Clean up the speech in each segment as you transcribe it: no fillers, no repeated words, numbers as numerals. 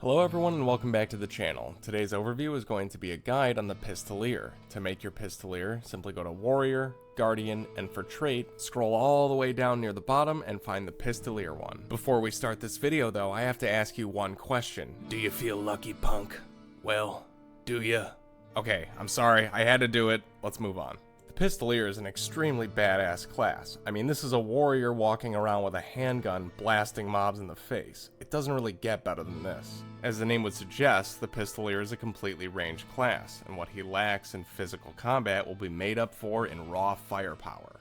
Hello everyone and welcome back to the channel. Today's overview is going to be a guide on the Pistoleer. To make your Pistoleer, simply go to Warrior, Guardian, and for trait, scroll all the way down near the bottom and find the Pistoleer one. Before we start this video though, I have to ask you one question. Do you feel lucky, punk? Well, do ya? Okay, I'm sorry, I had to do it. Let's move on. The Pistoleer is an extremely badass class. I mean, this is a warrior walking around with a handgun blasting mobs in the face. It doesn't really get better than this. As the name would suggest, the Pistoleer is a completely ranged class, and what he lacks in physical combat will be made up for in raw firepower.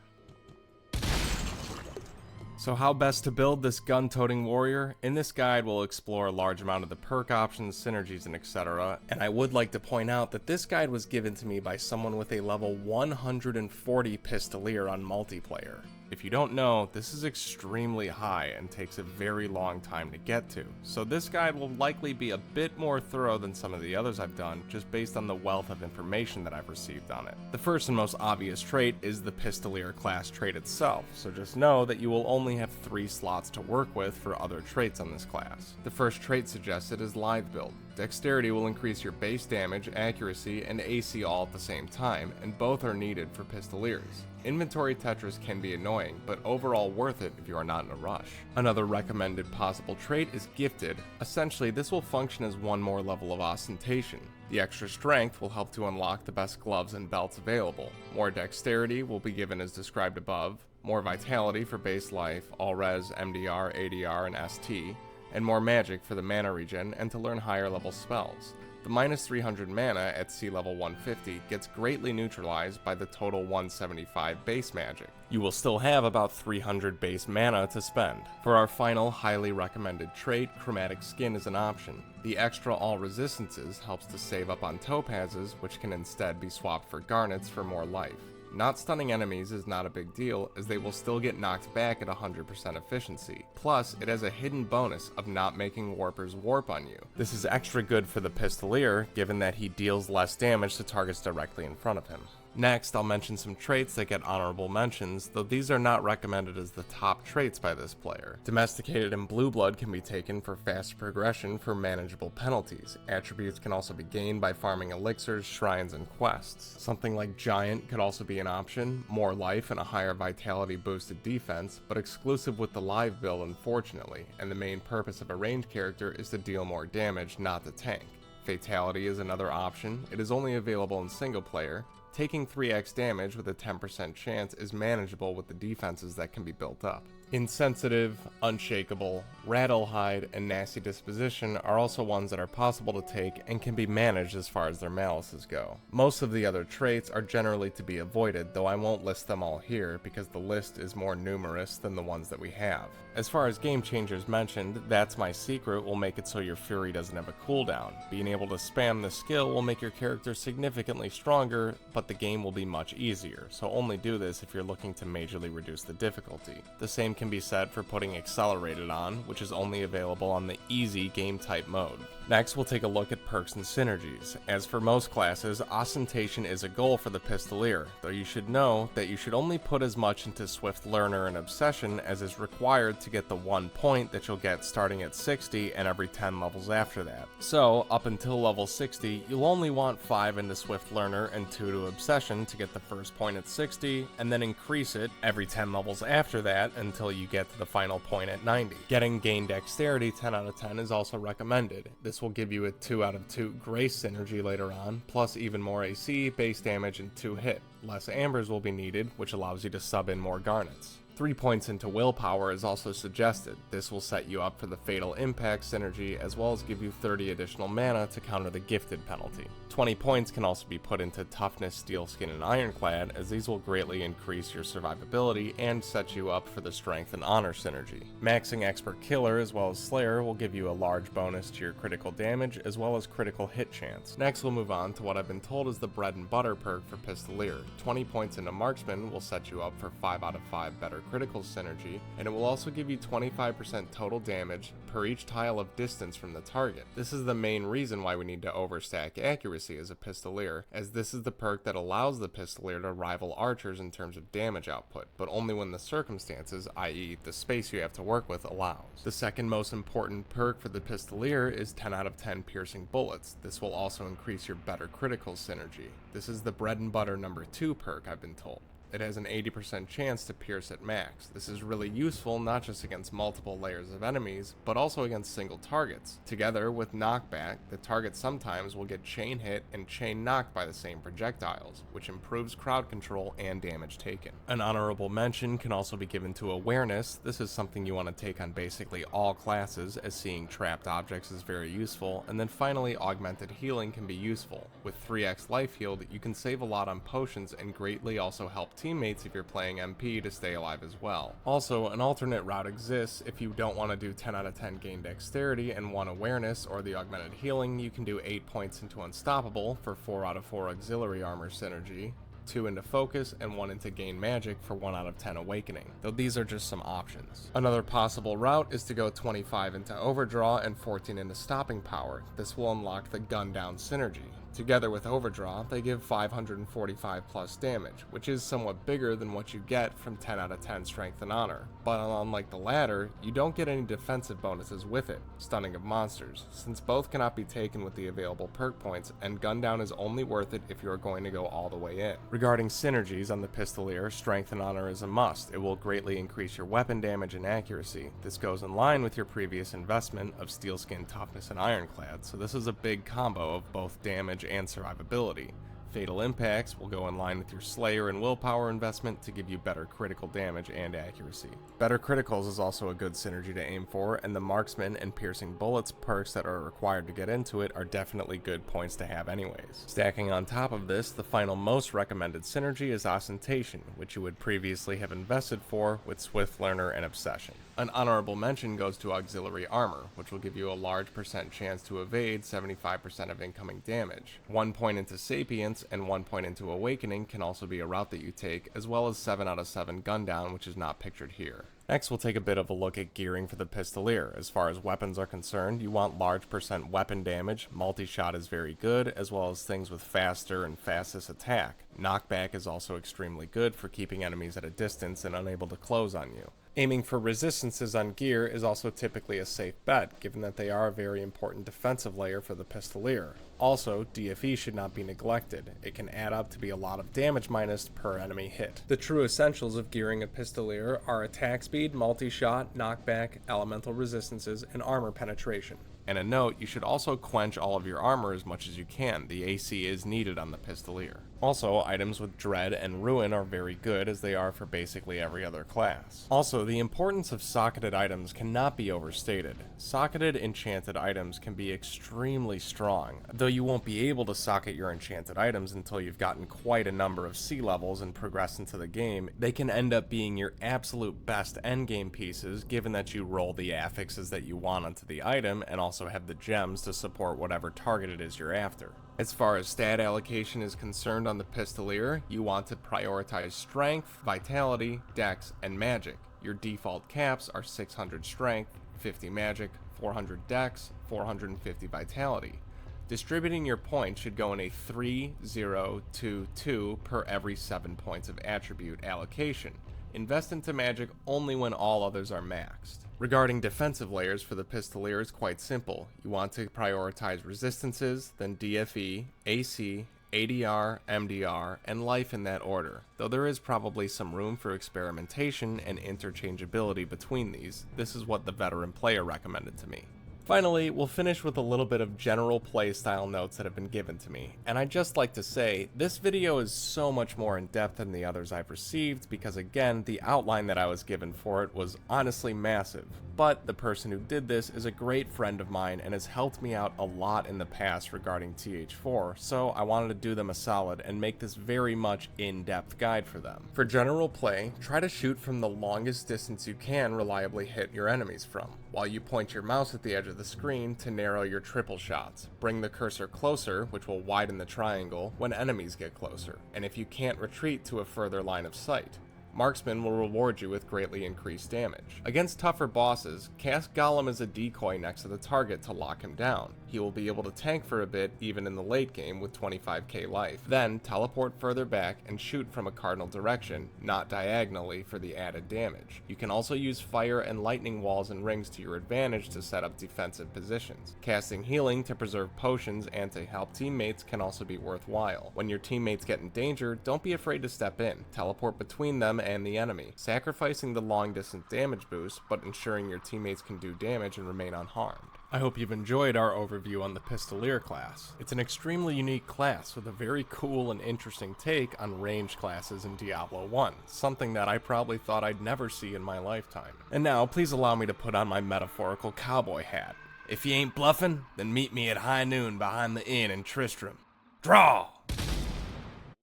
So how best to build this gun-toting warrior? In this guide we'll explore a large amount of the perk options, synergies, and etc. And I would like to point out that this guide was given to me by someone with a level 140 Pistoleer on multiplayer. If you don't know, this is extremely high and takes a very long time to get to, so this guide will likely be a bit more thorough than some of the others I've done, just based on the wealth of information that I've received on it. The first and most obvious trait is the Pistoleer class trait itself, so just know that you will only have 3 slots to work with for other traits on this class. The first trait suggested is Lithe Build. Dexterity will increase your base damage, accuracy, and AC all at the same time, and both are needed for Pistoleers. Inventory Tetris can be annoying, but overall worth it if you are not in a rush. Another recommended possible trait is Gifted. Essentially, this will function as one more level of ostentation. The extra strength will help to unlock the best gloves and belts available. More dexterity will be given as described above, more vitality for base life, all res, MDR, ADR, and ST, and more magic for the mana regen and to learn higher level spells. The minus 300 mana at sea level 150 gets greatly neutralized by the total 175 base magic. You will still have about 300 base mana to spend. For our final highly recommended trait, Chromatic Skin is an option. The extra all resistances helps to save up on topazes, which can instead be swapped for garnets for more life. Not stunning enemies is not a big deal, as they will still get knocked back at 100% efficiency. Plus, it has a hidden bonus of not making warpers warp on you. This is extra good for the Pistoleer, given that he deals less damage to targets directly in front of him. Next, I'll mention some traits that get honorable mentions, though these are not recommended as the top traits by this player. Domesticated and Blue Blood can be taken for fast progression for manageable penalties. Attributes can also be gained by farming elixirs, shrines, and quests. Something like Giant could also be an option, more life and a higher vitality boosted defense, but exclusive with the live build unfortunately, and the main purpose of a ranged character is to deal more damage, not the tank. Fatality is another option. It is only available in single player. Taking 3x damage with a 10% chance is manageable with the defenses that can be built up. Insensitive, Unshakable, Rattlehide, and Nasty Disposition are also ones that are possible to take and can be managed as far as their malices go. Most of the other traits are generally to be avoided, though I won't list them all here because the list is more numerous than the ones that we have. As far as game changers mentioned, That's My Secret will make it so your Fury doesn't have a cooldown. Being able to spam the skill will make your character significantly stronger, but the game will be much easier, so only do this if you're looking to majorly reduce the difficulty. The same can be said for putting Accelerated on, which is only available on the easy game type mode. Next, we'll take a look at perks and synergies. As for most classes, ostentation is a goal for the Pistoleer, though you should know that you should only put as much into Swift Learner and Obsession as is required to get the 1 point that you'll get starting at 60 and every 10 levels after that. So, up until level 60, you'll only want 5 into Swift Learner and 2 to Obsession to get the first point at 60, and then increase it every 10 levels after that until you get to the final point at 90. Getting Gain Dexterity 10 out of 10 is also recommended. This will give you a 2 out of 2 Grace synergy later on, plus even more AC, base damage, and 2 hit. Less Ambers will be needed, which allows you to sub in more Garnets. 3 points into Willpower is also suggested. This will set you up for the Fatal Impact synergy, as well as give you 30 additional mana to counter the Gifted penalty. 20 points can also be put into Toughness, Steel Skin, and Ironclad, as these will greatly increase your survivability and set you up for the Strength and Honor synergy. Maxing Expert Killer as well as Slayer will give you a large bonus to your critical damage as well as critical hit chance. Next, we'll move on to what I've been told is the bread and butter perk for Pistoleer. 20 points into Marksman will set you up for 5 out of 5 better critical synergy, and it will also give you 25% total damage per each tile of distance from the target. This is the main reason why we need to overstack accuracy as a Pistoleer, as this is the perk that allows the Pistoleer to rival archers in terms of damage output, but only when the circumstances, i.e. the space you have to work with, allows. The second most important perk for the Pistoleer is 10 out of 10 piercing bullets. This will also increase your better critical synergy. This is the bread and butter number 2 perk, I've been told. It has an 80% chance to pierce at max. This is really useful not just against multiple layers of enemies, but also against single targets. Together with knockback, the target sometimes will get chain hit and chain knocked by the same projectiles, which improves crowd control and damage taken. An honorable mention can also be given to awareness. This is something you want to take on basically all classes, as seeing trapped objects is very useful. And then finally, augmented healing can be useful. With 3x life healed, you can save a lot on potions and greatly also help teammates if you're playing MP to stay alive as well. Also, an alternate route exists if you don't want to do 10 out of 10 gain dexterity and 1 awareness or the augmented healing. You can do 8 points into unstoppable for 4 out of 4 auxiliary armor synergy, 2 into focus, and 1 into gain magic for 1 out of 10 awakening, though these are just some options. Another possible route is to go 25 into overdraw and 14 into stopping power. This will unlock the gun down synergy. Together with overdraw, they give 545 plus damage, which is somewhat bigger than what you get from 10 out of 10 strength and honor. But unlike the latter, you don't get any defensive bonuses with it, stunning of monsters, since both cannot be taken with the available perk points, and gun down is only worth it if you are going to go all the way in. Regarding synergies on the Pistoleer, strength and honor is a must. It will greatly increase your weapon damage and accuracy. This goes in line with your previous investment of steel skin, toughness, and ironclad, so this is a big combo of both damage and survivability. Fatal impacts will go in line with your Slayer and willpower investment to give you better critical damage and accuracy. Better criticals is also a good synergy to aim for, and the marksman and piercing bullets perks that are required to get into it are definitely good points to have anyways. Stacking on top of this, the final most recommended synergy is ostentation, which you would previously have invested for with Swift Learner and Obsession. An honorable mention goes to auxiliary armor, which will give you a large percent chance to evade 75% of incoming damage. 1 point into sapience and 1 point into awakening can also be a route that you take, as well as 7 out of 7 gun down, which is not pictured here. Next, we'll take a bit of a look at gearing for the Pistoleer. As far as weapons are concerned, you want large percent weapon damage. Multi-shot is very good, as well as things with faster and fastest attack. Knockback is also extremely good for keeping enemies at a distance and unable to close on you. Aiming for resistances on gear is also typically a safe bet, given that they are a very important defensive layer for the Pistoleer. Also, DFE should not be neglected. It can add up to be a lot of damage minus per enemy hit. The true essentials of gearing a Pistoleer are attack speed, multi-shot, knockback, elemental resistances, and armor penetration. And a note, you should also quench all of your armor as much as you can. The AC is needed on the Pistoleer. Also, items with Dread and Ruin are very good, as they are for basically every other class. Also, the importance of socketed items cannot be overstated. Socketed enchanted items can be extremely strong, though you won't be able to socket your enchanted items until you've gotten quite a number of sea levels and progressed into the game. They can end up being your absolute best endgame pieces, given that you roll the affixes that you want onto the item and also have the gems to support whatever target it is you're after. As far as stat allocation is concerned on the Pistoleer, you want to prioritize strength, vitality, dex, and magic. Your default caps are 600 strength, 50 magic, 400 dex, 450 vitality. Distributing your points should go in a 3-0-2-2 per every 7 points of attribute allocation. Invest into magic only when all others are maxed. Regarding defensive layers for the Pistoleer is quite simple. You want to prioritize resistances, then DFE, AC, ADR, MDR, and life in that order, though there is probably some room for experimentation and interchangeability between these. This is what the veteran player recommended to me. Finally, we'll finish with a little bit of general playstyle notes that have been given to me, and I'd just like to say, this video is so much more in depth than the others I've received because again, the outline that I was given for it was honestly massive, but the person who did this is a great friend of mine and has helped me out a lot in the past regarding TH4, so I wanted to do them a solid and make this very much in-depth guide for them. For general play, try to shoot from the longest distance you can reliably hit your enemies from, while you point your mouse at the edge of the screen to narrow your triple shots. Bring the cursor closer, which will widen the triangle when enemies get closer, and if you can't retreat to a further line of sight. Marksman will reward you with greatly increased damage. Against tougher bosses, cast Golem as a decoy next to the target to lock him down. He will be able to tank for a bit even in the late game with 25k life. Then teleport further back and shoot from a cardinal direction, not diagonally, for the added damage. You can also use fire and lightning walls and rings to your advantage to set up defensive positions. Casting healing to preserve potions and to help teammates can also be worthwhile. When your teammates get in danger, don't be afraid to step in. Teleport between them and the enemy, sacrificing the long distance damage boost, but ensuring your teammates can do damage and remain unharmed. I hope you've enjoyed our overview on the Pistoleer class. It's an extremely unique class with a very cool and interesting take on ranged classes in Diablo 1, something that I probably thought I'd never see in my lifetime. And now, please allow me to put on my metaphorical cowboy hat. If you ain't bluffing, then meet me at high noon behind the inn in Tristram. Draw!